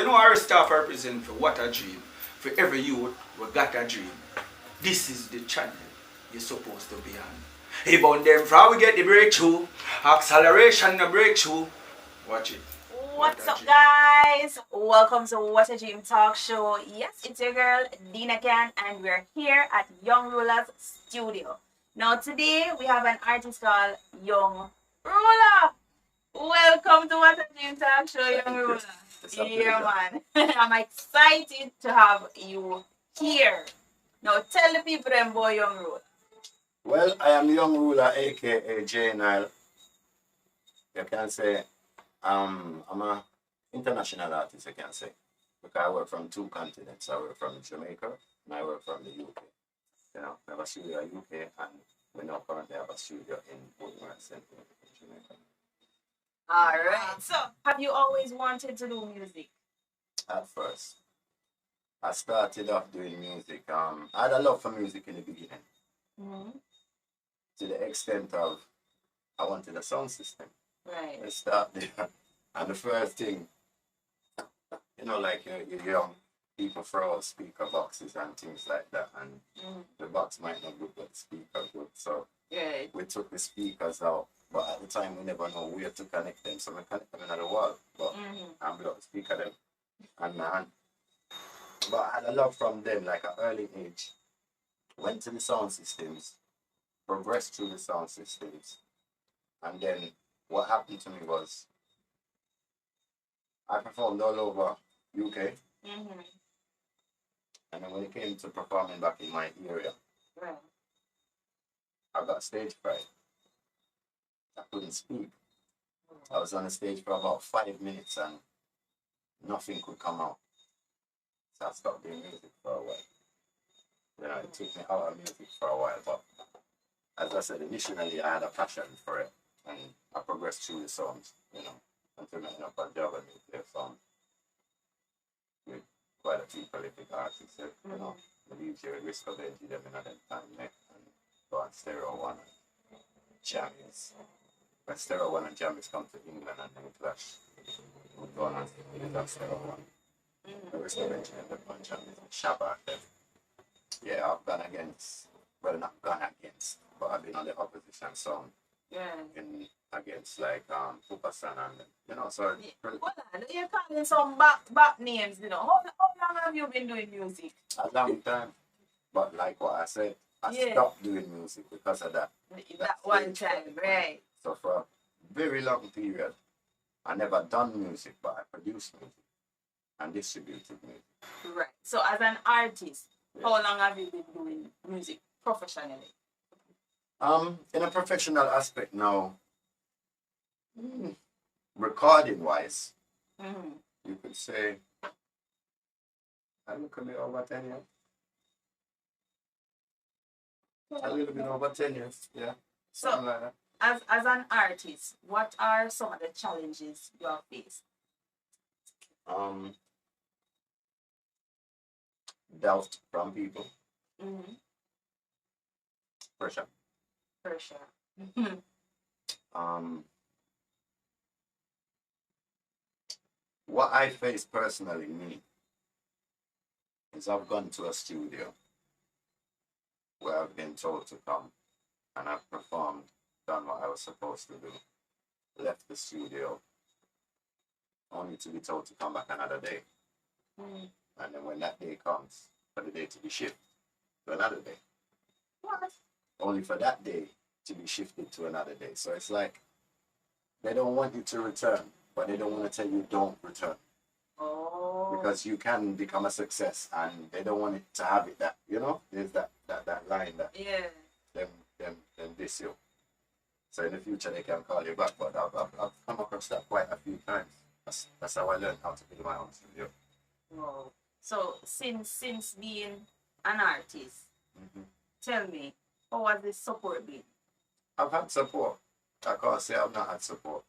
know our staff represent for What a Dream. For every youth, we got a dream. This is the channel you're supposed to be on. Hey, but them before we get the breakthrough, acceleration the breakthrough. Watch it. What's up, guys? Welcome to What a Dream Talk Show. Yes, it's your girl, Dina Can, and we're here at Young Ruler's studio. Now, today we have an artist called Young Ruler. Welcome to What a Dream Talk Show, Young Ruler. Yeah, man. I'm excited to have you here. Now, tell the people about Young Ruler. Well, I am Young Ruler, aka J Nile. You can say I'm an international artist, you can say. Because I work from two continents. I work from Jamaica and I work from the UK. You know, I have a studio in the UK and we now currently have a studio in Woodmere in Jamaica. Alright. So, have you always wanted to do music? At first, I started off doing music. I had a love for music in the beginning. To the extent of I wanted a sound system. Right. I started there. And the first thing, you know, like you're young, people throw out speaker boxes and things like that, and the box might not look but the speaker good. So we took the speakers out, but at the time we never know where to connect them, so we connect them in the wall. But I'm block the speaker them, and but I had a love from them, like at early age. Went to the sound systems, progressed through the sound systems, and then what happened to me was I performed all over UK. And then when it came to performing back in my area, I got stage fright. I couldn't speak. I was on the stage for about 5 minutes and nothing could come out. So I stopped doing music for a while. You know, it took me out of music for a while, but as I said, initially I had a passion for it and I progressed through the songs, you know, until I ended up a job and play song with quite a few prolific artists, you know, the DJ with Risk of Energy, them in at that time, and go on Stereo One and Jammies. When Stereo One and Jammies come to England and then clash, we go on and Stereo One. The Risk of Energy and the Jammies and Shabba them. Yeah, I've gone against, well, not gone against, but I've been on the opposition song. Against like Pupasan and you know, so hold on, you're calling some back names, you know. How long have you been doing music? A long time. But like what I said, I stopped doing music because of that. That one time, right. So for a very long period, I never done music, but I produced music and distributed music. Right. So as an artist, how long have you been doing music professionally? In a professional aspect now, recording wise, you could say I look a bit over 10 years. A little bit over 10 years, yeah. So something like that. As an artist, what are some of the challenges you have faced? Doubt from people. Pressure. What I face personally, me, is I've gone to a studio where I've been told to come and I've performed, done what I was supposed to do, left the studio only to be told to come back another day. And then when that day comes, for the day to be shifted to another day. What? Only for that day to be shifted to another day. So it's like they don't want you to return, but they don't want to tell you don't return. Because you can become a success and they don't want it to have it that, you know, there's that line that them diss you. So in the future they can call you back, but I've come across that quite a few times. That's how I learned how to build my own studio. Wow. So since being an artist, tell me, how has this support been? I've had support. I can't say I've not had support.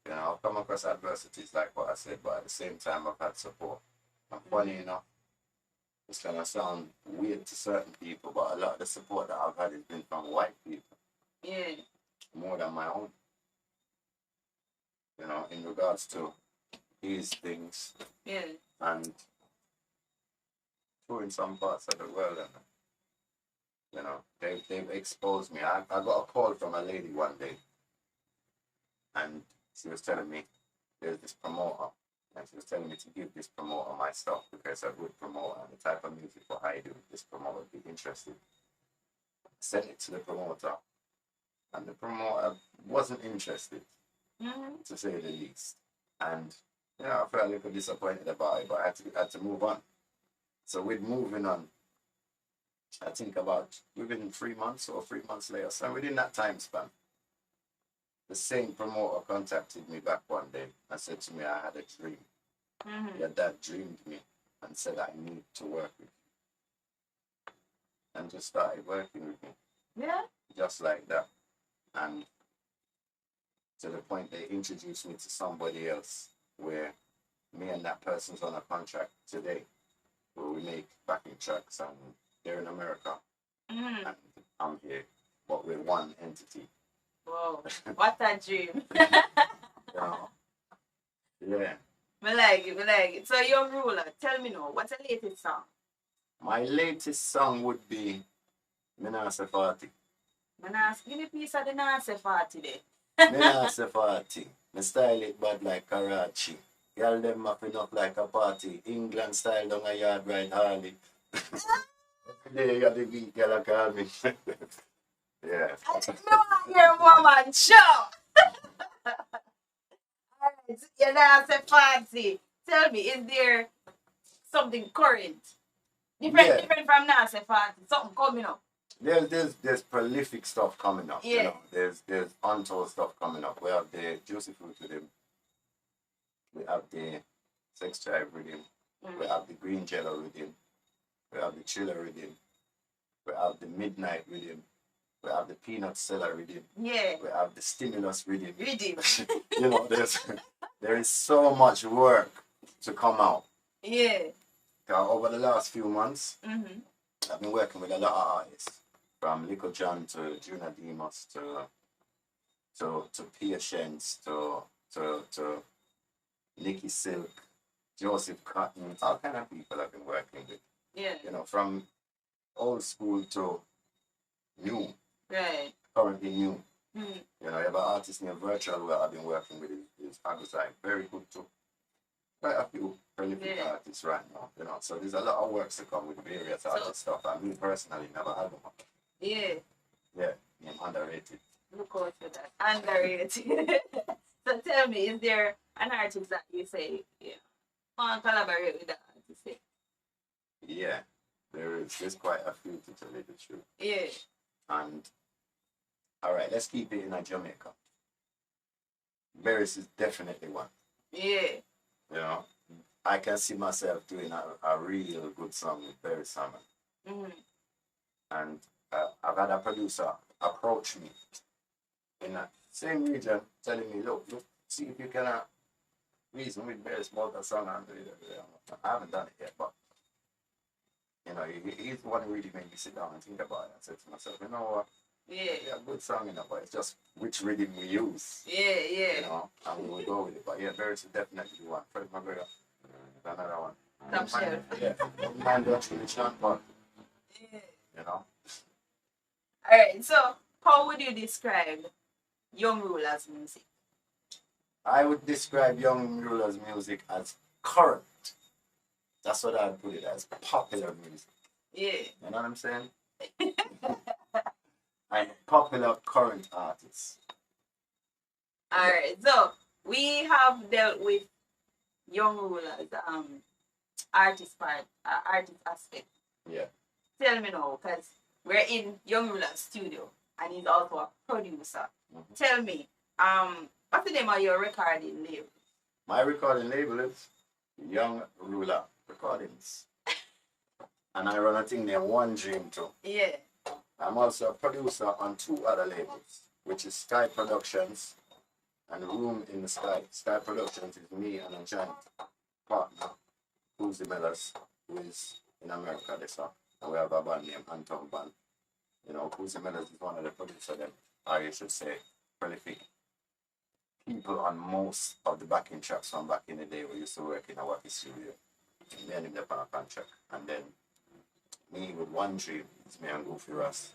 You know, I've come across adversities like what I said, but at the same time I've had support. And funny enough, it's gonna sound weird to certain people, but a lot of the support that I've had has been from white people. More than my own. You know, in regards to these things Yeah. and touring some parts of the world, and you know, they've exposed me. I got a call from a lady one day, and she was telling me there's this promoter, and she was telling me to give this promoter my stuff because a good promoter and the type of music what I do, this promoter would be interested. Sent it to the promoter, and the promoter wasn't interested, to say the least. And you know, I felt a little disappointed about it, but I had to move on. So with moving on, I think about within 3 months or 3 months later, so within that time span, the same promoter contacted me back one day and said to me, I had a dream. Your dad dreamed me and said I need to work with you. And just started working with me. Yeah. Just like that. And to the point they introduced me to somebody else where me and that person's on a contract today where we make backing tracks, and they're in America and I'm here, but we're one entity. Whoa, what a dream. You know? Yeah. I like it. So Young Ruler, tell me now, what's the latest song? My latest song would be Minasa Party. Give me a piece of the Nancy party there. Minasa Party. My style it bad like Karachi. Y'all them mapping up like a party. England style down a yard ride Harley. Every day you got the beat, y'all call me. Yeah. I just know your woman show. Alright, your Nancy party. Tell me, is there something current? Different from Nancy party, something coming up. There's prolific stuff coming up. Yeah. You know, there's untold stuff coming up. We have the Juicy Fruit rhythm. We have the Sex Drive rhythm. We have the Green Jello rhythm. We have the Chiller rhythm. We have the Midnight rhythm. We have the Peanut Cellar rhythm. Yeah. We have the Stimulus rhythm. Rhythm. You know, there is so much work to come out. Yeah. Over the last few months, I've been working with a lot of artists, from Little John to Juna Demos to Patience to Nikki Silk, Joseph Cotton, all kind of people I've been working with. Yeah. You know, from old school to new. Right. Currently new. You know, I have an artist named Virtual where I've been working with his Agusai. Very good too. Quite a few prolific artists right now, you know. So there's a lot of works to come with various artist stuff. And me personally never had them. Yeah. Yeah, I'm underrated. Look out for that. Underrated. So tell me, is there an artist that you say, yeah, want to collaborate with that artist? Yeah, there's quite a few, to tell you the truth. Yeah. And all right, let's keep it in Jamaica. Barris is definitely one. Yeah. You know, I can see myself doing a real good song with Barry Salmon. And I've had a producer approach me in that same region, telling me, look, see if you can reason with Barry about a song. And I haven't done it yet, but you know, he's the one who really made me sit down and think about it. I said to myself, you know what? Yeah, good song, you know, but it's just which rhythm we use. Yeah. You know, and we will go with it. But yeah, Barris is definitely one. Fred McGregor, another one. Top shelf. Yeah, mind watching the chant part. Yeah. You know. Alright, so how would you describe Young Ruler's music? I would describe Young Ruler's music as current. That's what I'd put it as, popular music. Yeah. You know what I'm saying? I'm a popular current artist. Alright, so we have dealt with Young Ruler's artist aspect. Yeah. Tell me now, because we're in Young Ruler's studio and he's also a producer. Tell me, what's the name of your recording label? My recording label is Young Ruler Recordings. And I run a thing named One Dream too. Yeah. I'm also a producer on 2 other labels, which is Sky Productions and Room in the Sky. Sky Productions is me and a giant partner, Cousy Mellers, who is in America this year. And we have a band named Anton Band. You know, Cousy Mellers is one of the producers that I should say prolific people on most of the backing tracks from back in the day. We used to work in a Wacky studio. Me and him there on a contract. And then me with One Dream, it's me and Goofy Ross.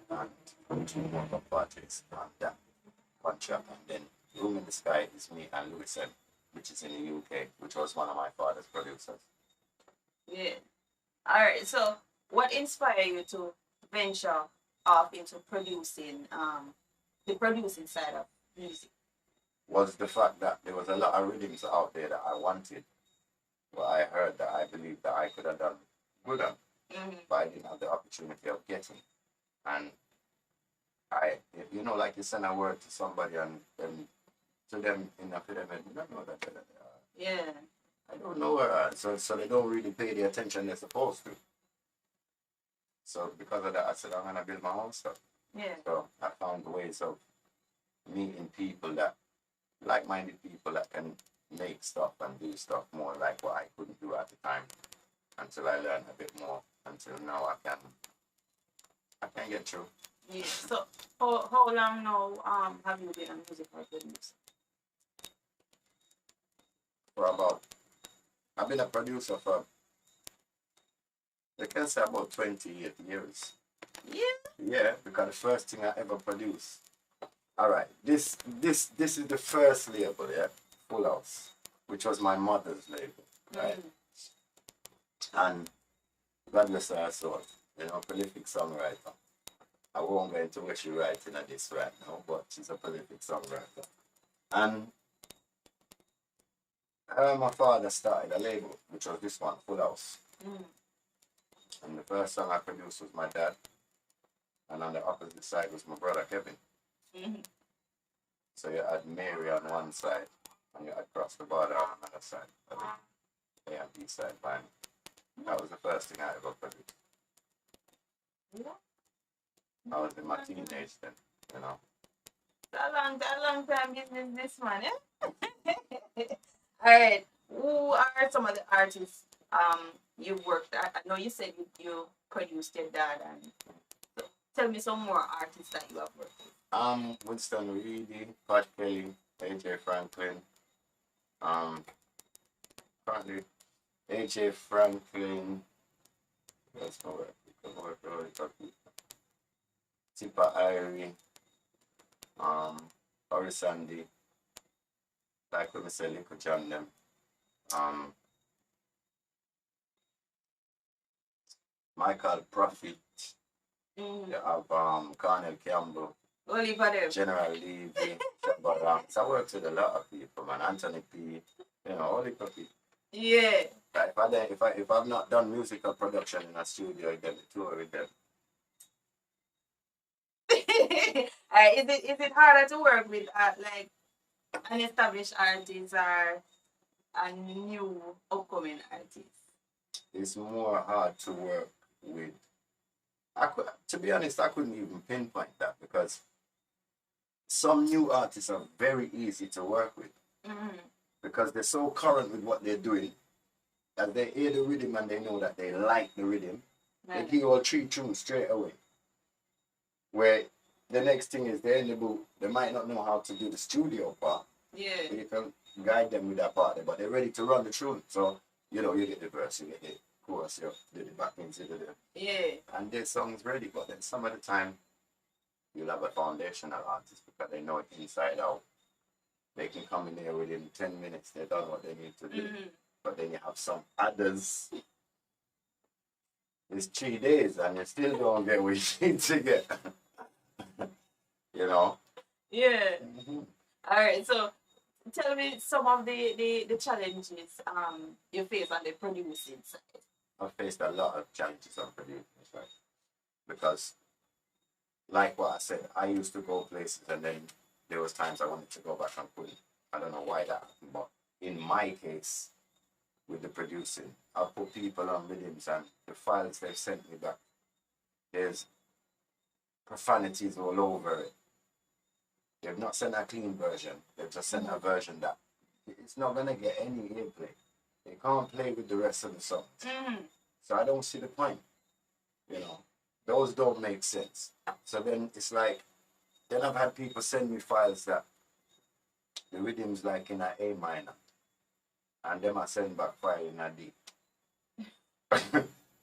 And two more parties on that contract. And then Room in the Sky is me and Louis M, which is in the UK, which was one of my father's producers. Yeah. Alright, so what inspired you to venture off into producing, the producing side of music? Was the fact that there was a lot of rhythms out there that I wanted, but I heard that I believed that I could have done good on, but I didn't have the opportunity of getting. And you know, like you send a word to somebody and to them in a pyramid, you don't know that. Yeah. I don't know so they don't really pay the attention they're supposed to. So because of that, I said I'm gonna build my own stuff. Yeah. So I found ways of meeting people that like-minded people that can make stuff and do stuff more like what I couldn't do at the time, until I learned a bit more. Until now, I can get through. Yeah. So how long now have you been a musical producer? I've been a producer for, I can say, about 28 years. Yeah. Yeah, because the first thing I ever produced. All right, this is the first label, yeah, Full House, which was my mother's label, right? And God bless her soul, you know, prolific songwriter. I won't go into what she's writing at this right now, but she's a prolific songwriter. And her and my father started a label, which was this one, Full House. And the first song I produced was my dad, and on the opposite side was my brother Kevin. So you had Mary on one side, and you had Cross the Border on another side, A and B side band. That was the first thing I ever produced. I was in my teenage then, you know. That long time business, this one, yeah? Alright, who are some of the artists you've worked at? I know you said you produced your dad, and so tell me some more artists that you have worked with. Winston Reedy, Pat Kelly, AJ Franklin. Currently, AJ Franklin. That's my work. Tipper Irie. Ori Sandy. Like when we say Little John them. Michael Prophet. You have Cornel Campbell. Oliver them. General Levy, Shabba. So I worked with a lot of people, man. Anthony P, you know, all the people. Yeah. If I've not done musical production in a studio, then tour with them. Is it harder to work with like an established artist or a new upcoming artist? It's more hard to work with. To be honest, I couldn't even pinpoint that, because some new artists are very easy to work with, because they're so current with what they're doing. As they hear the rhythm and they know that they like the rhythm, they give you all 3 tunes straight away. Where the next thing is they're in the booth, they might not know how to do the studio part. Yeah. So you can guide them with that part, but they're ready to run the tune. So, you know, you get the verse, you get the chorus, you do the backings, you do the... Yeah. And their song's ready, but then some of the time, you'll have a foundational artist because they know it inside out. They can come in there within 10 minutes, they've done what they need to do. But then you have some others. It's 3 days and you still don't get what you need to get. You know? Yeah. Alright, so tell me some of the challenges you face on the producing side. I've faced a lot of challenges on producing side. Because, like what I said, I used to go places and then there was times I wanted to go back and couldn't. I don't know why that happened, but in my case, with the producing, I put people on rhythms and the files they've sent me back, there's profanities all over it. They've not sent a clean version. They've just sent a version that it's not going to get any airplay. They can't play with the rest of the songs. So I don't see the point. You know, those don't make sense. So then it's like, then I've had people send me files that the rhythms like in a A minor, and them I send back fire in a D.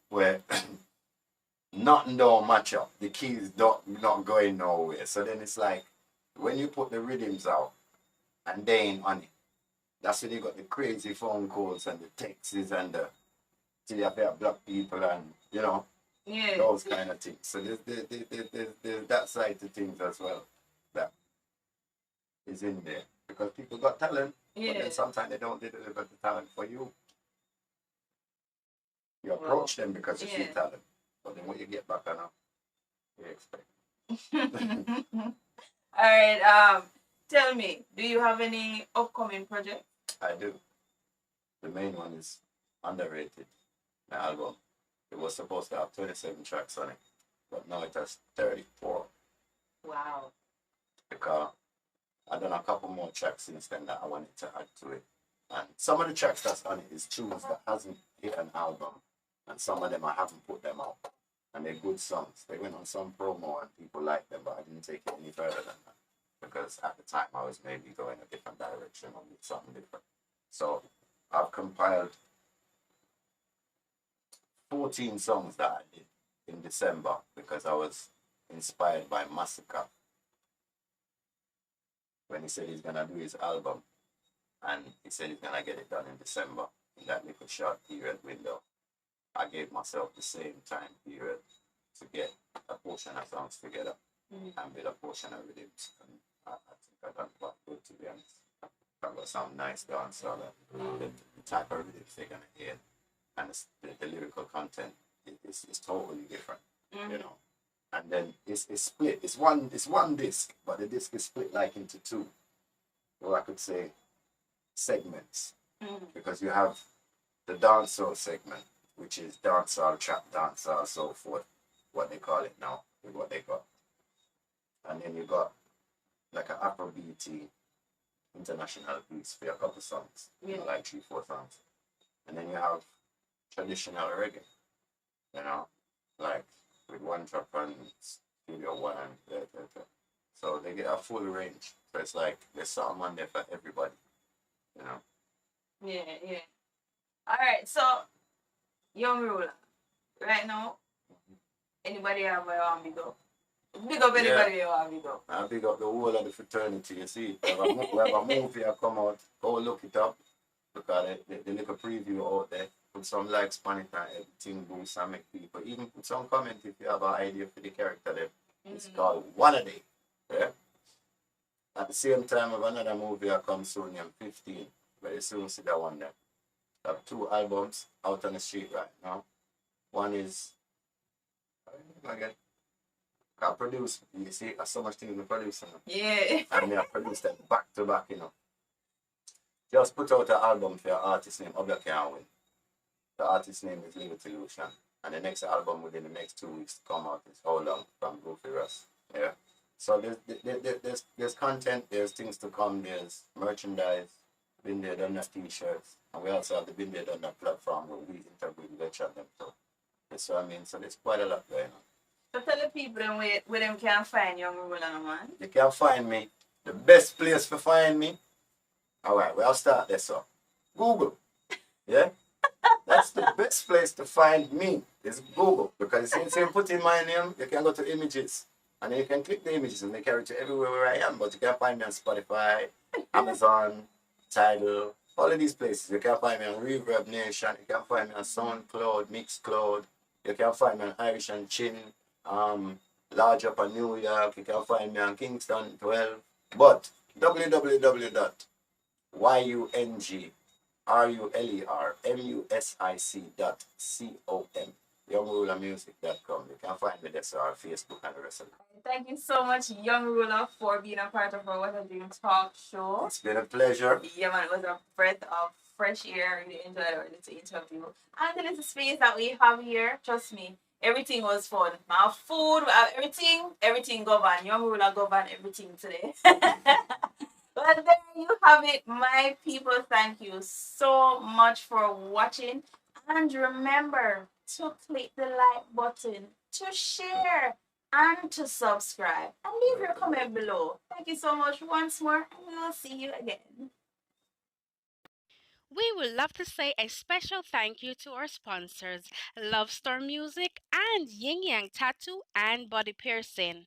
Where nothing don't match up. The keys don't not going nowhere. So then it's like when you put the rhythms out and they ain't on it, that's when you got the crazy phone calls and the texts and the till you have to block people and you know those kind of things. So there's that side to things as well that is in there because people got talent, but then sometimes they don't deliver the talent for you. You approach them because you see talent, but then when you get back on them, you expect. All right. Tell me, do you have any upcoming projects? I do. The main one is Underrated, my album. It was supposed to have 27 tracks on it, but now it has 34. Wow. Because I've done a couple more tracks since then that I wanted to add to it. And some of the tracks that's on it is tunes that hasn't hit an album. And some of them I haven't put them out. And they're good songs. They went on some promo and people liked them, but I didn't take it any further than that. Because at the time I was maybe going a different direction or with something different. So I've compiled 14 songs that I did in December because I was inspired by Massacre when he said he's gonna do his album, and he said he's gonna get it done in December in that little short period window. I gave myself the same time period to get a portion of songs together and with a portion of rhythms. And I think I done quite good, to be honest. I've got some nice dance on the type of rhythms they're gonna hear, and the lyrical content is totally different, you know. And then it's split. It's one disc, but the disc is split like into two, or I could say segments, because you have the dancehall segment, which is dancehall, trap dancehall, so forth, what they call it now, with what they got. And then you got like an Afrobeat international piece for a couple songs, you know, like 3-4 songs. And then you have traditional reggae, you know, like with one track on Studio One and so they get a full range. So it's like there's something on there for everybody, you know. Yeah. All right, so Young Ruler, right now, anybody have where I want to go? Big up anybody you want to go. I big up the whole of the fraternity, you see. We have a movie that come out, go look it up, because the little preview out there. Put some likes on it and everything boosts and make people. Even put some comment if you have an idea for the character there. It's called Wattadreamtalkshow. Yeah? At the same time, I have another movie that comes soon, I'm 15. Very soon see that one there. I have 2 albums out on the street right now. One is I produce, you see, I so much things to produce. Yeah. And I produce them back to back, you know. Just put out an album for your artist name, Obla Can't Win. The artist's name is Liberty Lucian. And the next album within the next 2 weeks to come out is Hold On from Goofy Russ. Yeah. So there's content, there's things to come, there's merchandise, Been There Done That t-shirts. And we also have the Been There Done That platform where we interview the chat them too. That's what I mean. So there's quite a lot going on. So tell the people where them can find Young Ruler, man. You can find me. The best place to find me. Alright, well I'll start there, so. Google. Yeah? That's the best place to find me, is Google. Because since you put in my name, you can go to images. And then you can click the images and they carry you to everywhere where I am. But you can find me on Spotify, Amazon, Tidal, all of these places. You can find me on Reverb Nation. You can find me on SoundCloud, Mixcloud. You can find me on Irish and Chin, Large Up in New York. You can find me on Kingston 12. But www.YOUNGRULERMUSIC.com, YoungRulerMusic.com. You can find me there, so our Facebook and the rest of it. Thank you so much, Young Ruler, for being a part of our What a Dream Talk show. It's been a pleasure. Yeah, man, it was a breath of fresh air. Really enjoyed our little interview. And the little space that we have here, trust me, everything was fun. My food, everything governed. Young Ruler governed everything today. Well, there you have it, my people. Thank you so much for watching. And remember to click the like button, to share, and to subscribe and leave your comment below. Thank you so much once more, and we will see you again. We would love to say a special thank you to our sponsors, Love Storm Music and Yin Yang Tattoo and Body Piercing.